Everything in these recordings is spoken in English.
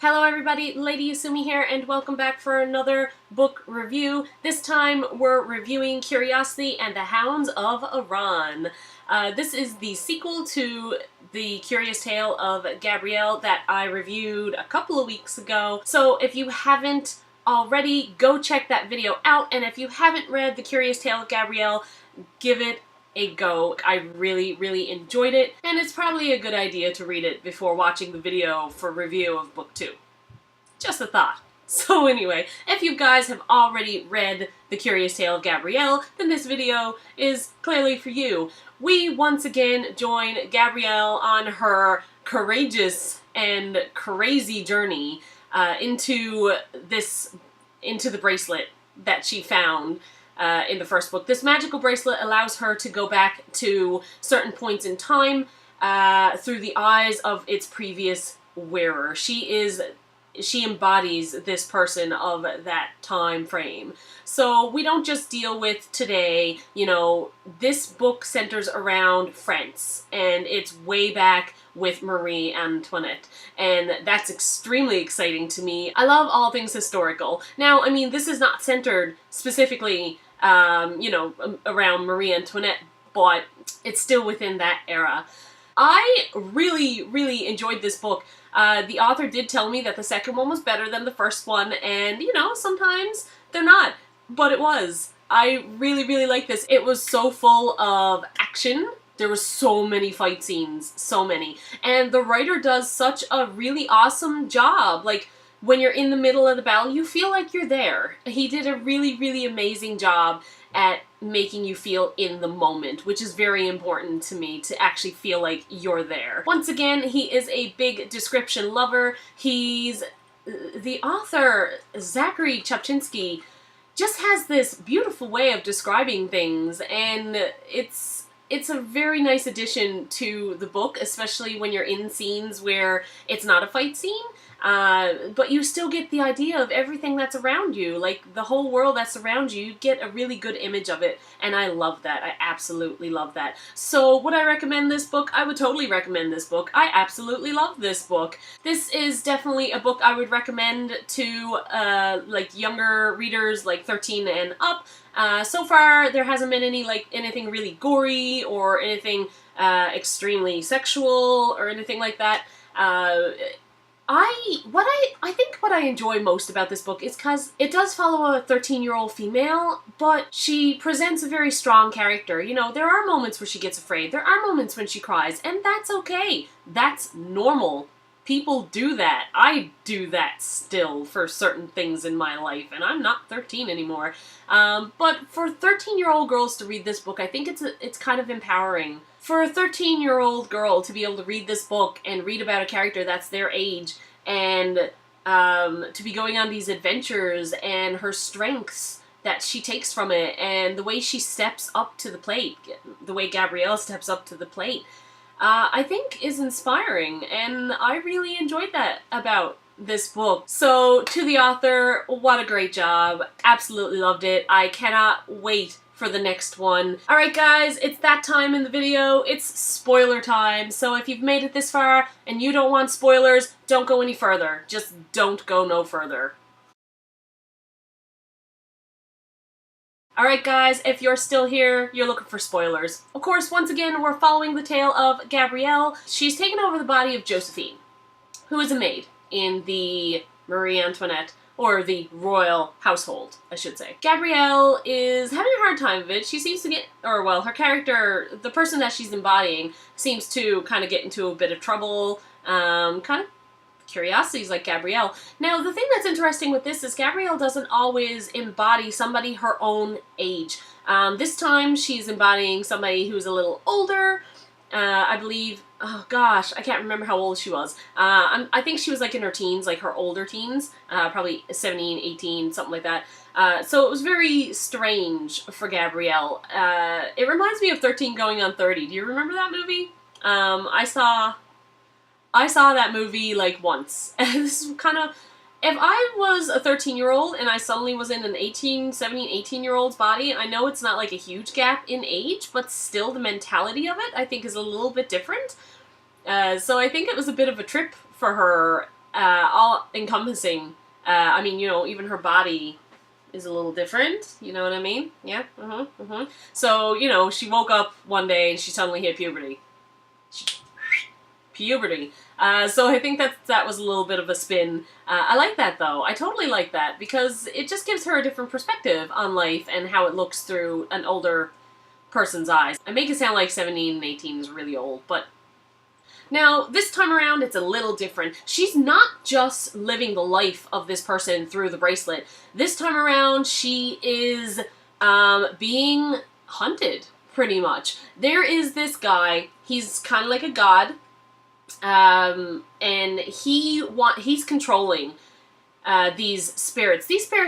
Hello everybody, Lady Yasumi here, and welcome back for another book review. This time we're reviewing Curiosity and the Hounds of Arawn. This is the sequel to the Curious Tale of Gabrielle that I reviewed a couple of weeks ago. So if you haven't already, go check that video out, and if you haven't read The Curious Tale of Gabrielle, give it a go. I really enjoyed it, and it's probably a good idea to read it before watching the video for review of book 2. Just a thought. So anyway, if you guys have already read The Curious Tale of Gabrielle, then this video is clearly for you. We once again join Gabrielle on her courageous and crazy journey into the bracelet that she found in the first book. This magical bracelet allows her to go back to certain points in time through the eyes of its previous wearer. She embodies this person of that time frame. So we don't just deal with today, you know, this book centers around France, and it's way back with Marie Antoinette, and that's extremely exciting to me. I love all things historical. Now, I mean, this is not centered specifically, you know, around Marie Antoinette, but it's still within that era. I really enjoyed this book. The author did tell me that the second one was better than the first one, and, you know, sometimes they're not, but it was. I really liked this. It was so full of action. There were so many fight scenes, so many. And the writer does such a really awesome job. Like, when you're in the middle of the battle, you feel like you're there. He did a really amazing job at making you feel in the moment, which is very important to me, to actually feel like you're there. Once again, he is a big description lover. The author, Zachary Chopchinski, just has this beautiful way of describing things, and it's a very nice addition to the book, especially when you're in scenes where it's not a fight scene, but you still get the idea of everything that's around you, like the whole world that's around you. You get a really good image of it, and I love that. I absolutely love that. So would I recommend this book? I would totally recommend this book. I absolutely love this book. This is definitely a book I would recommend to like younger readers, like 13 and up. So far there hasn't been anything really gory or anything extremely sexual or anything like that. I think what I enjoy most about this book is because it does follow a 13-year-old female, but she presents a very strong character. You know, there are moments where she gets afraid, there are moments when she cries, and that's okay. That's normal. People do that. I do that still for certain things in my life, and I'm not 13 anymore. But for 13-year-old girls to read this book, I think it's kind of empowering. For a 13-year-old girl to be able to read this book and read about a character that's their age, and to be going on these adventures, and her strengths that she takes from it, and the way she steps up to the plate, the way Gabrielle steps up to the plate, I think is inspiring, and I really enjoyed that about this book. So, to the author, what a great job. Absolutely loved it. I cannot wait for the next one. Alright guys, it's that time in the video. It's spoiler time. So if you've made it this far and you don't want spoilers, don't go any further. Just don't go no further. Alright guys, if you're still here, you're looking for spoilers. Of course, once again, we're following the tale of Gabrielle. She's taken over the body of Josephine, who is a maid in the Marie Antoinette, or the royal household, I should say. Gabrielle is having a hard time of it. She seems to get, or well, her character, the person that she's embodying, seems to kind of get into a bit of trouble, kind of curiosities like Gabrielle. Now, the thing that's interesting with this is Gabrielle doesn't always embody somebody her own age. This time she's embodying somebody who's a little older. I believe, oh gosh, I can't remember how old she was. I think she was like in her teens, like her older teens, probably 17, 18, something like that. So it was very strange for Gabrielle. It reminds me of 13 Going on 30. Do you remember that movie? I saw that movie like once. And this is kind of, if I was a 13-year-old and I suddenly was in an 17, 18-year-old's body, I know it's not like a huge gap in age, but still the mentality of it, I think, is a little bit different. So I think it was a bit of a trip for her all-encompassing. I mean, you know, even her body is a little different, you know what I mean? Yeah, So, you know, she woke up one day and she suddenly hit puberty. Puberty. So I think that was a little bit of a spin. I like that, though. I totally like that, because it just gives her a different perspective on life and how it looks through an older person's eyes. I make it sound like 17 and 18 is really old, but now, this time around, it's a little different. She's not just living the life of this person through the bracelet. This time around, she is being hunted, pretty much. There is this guy, he's kind of like a god, and he's controlling these spirits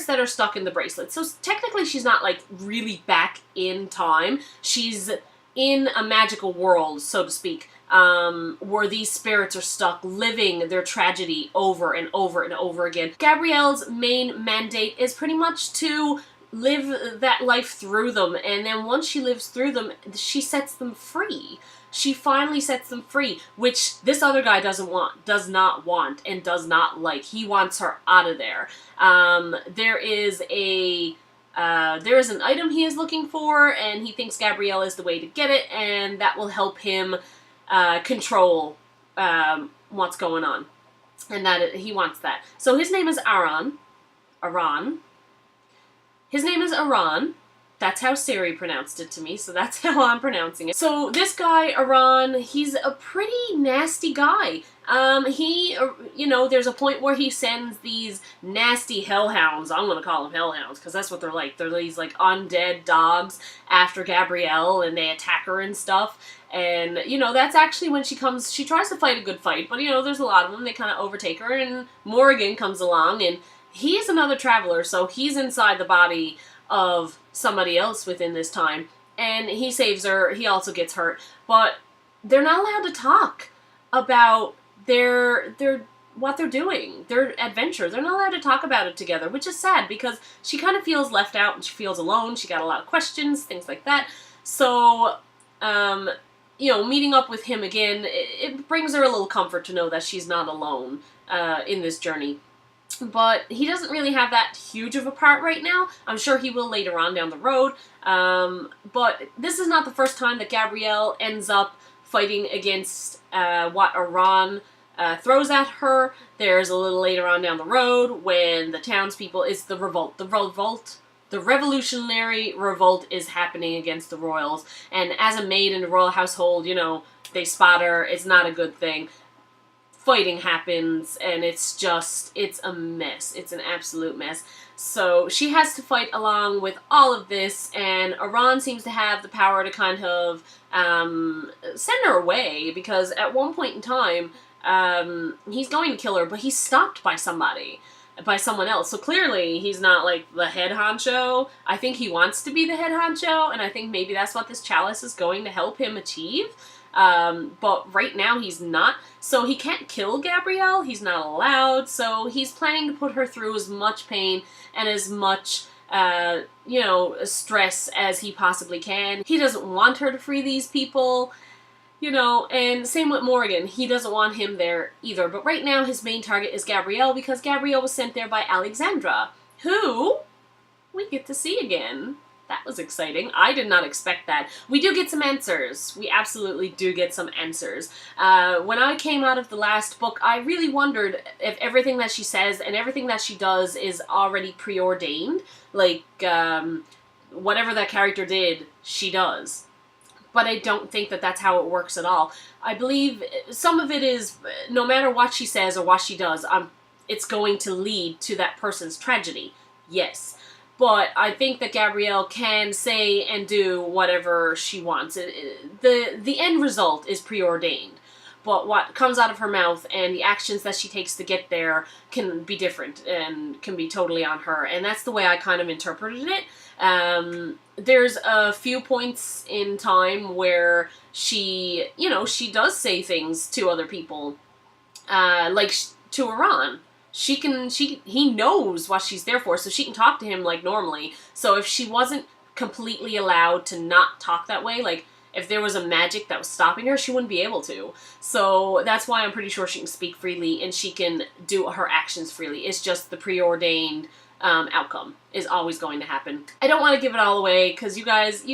that are stuck in the bracelet. So technically she's not like really back in time. She's in a magical world, so to speak, where these spirits are stuck living their tragedy over and over and over again. Gabrielle's main mandate is pretty much to live that life through them, and then once she lives through them, she sets them free. She finally sets them free, which this other guy does not want, and does not like. He wants her out of there. There is an item he is looking for, and he thinks Gabrielle is the way to get it, and that will help him control what's going on, and he wants that. So his name is Arawn. His name is Arawn. That's how Siri pronounced it to me, so that's how I'm pronouncing it. So this guy, Arawn, he's a pretty nasty guy. You know, there's a point where he sends these nasty hellhounds, I'm gonna call them hellhounds, because that's what they're like. They're these, like, undead dogs after Gabrielle, and they attack her and stuff. And, you know, that's actually when she tries to fight a good fight, but, you know, there's a lot of them. They kind of overtake her, and Morrigan comes along, and he's another traveler, so he's inside the body of somebody else within this time, and he saves her. He also gets hurt, but they're not allowed to talk about what they're doing, their adventure. They're not allowed to talk about it together, which is sad, because she kind of feels left out and she feels alone. She got a lot of questions, things like that. So, you know, meeting up with him again, it brings her a little comfort to know that she's not alone in this journey. But he doesn't really have that huge of a part right now. I'm sure he will later on down the road. But this is not the first time that Gabrielle ends up fighting against what Arawn throws at her. There's a little later on down the road when the townspeople, it's the revolt. The revolutionary revolt is happening against the royals. And as a maid in the royal household, you know, they spot her. It's not a good thing. Fighting happens, and it's a mess. It's an absolute mess. So she has to fight along with all of this, and Arawn seems to have the power to kind of send her away, because at one point in time, he's going to kill her, but he's stopped by someone else. So clearly he's not like the head honcho. I think he wants to be the head honcho, and I think maybe that's what this chalice is going to help him achieve. But right now he's not. So he can't kill Gabrielle. He's not allowed. So he's planning to put her through as much pain and as much, you know, stress as he possibly can. He doesn't want her to free these people, you know, and same with Morrigan. He doesn't want him there either. But right now his main target is Gabrielle, because Gabrielle was sent there by Alexandra, who we get to see again. That was exciting. I did not expect that. We do get some answers. We absolutely do get some answers. When I came out of the last book, I really wondered if everything that she says and everything that she does is already preordained. Like, whatever that character did, she does. But I don't think that that's how it works at all. I believe some of it is, no matter what she says or what she does, it's going to lead to that person's tragedy. Yes. But I think that Gabrielle can say and do whatever she wants. The end result is preordained. But what comes out of her mouth and the actions that she takes to get there can be different and can be totally on her. And that's the way I kind of interpreted it. There's a few points in time where she, you know, she does say things to other people. Like to Arawn. He knows what she's there for, so she can talk to him like normally. So if she wasn't completely allowed to not talk that way, like if there was a magic that was stopping her, she wouldn't be able to. So that's why I'm pretty sure she can speak freely and she can do her actions freely. It's just the preordained outcome is always going to happen. I don't want to give it all away because you guys,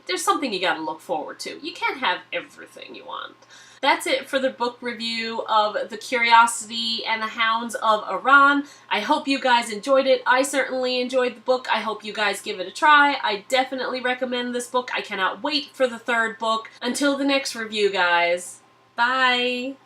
there's something you gotta look forward to. You can't have everything you want. That's it for the book review of The Curiosity and the Hounds of Arawn. I hope you guys enjoyed it. I certainly enjoyed the book. I hope you guys give it a try. I definitely recommend this book. I cannot wait for the third book. Until the next review, guys. Bye!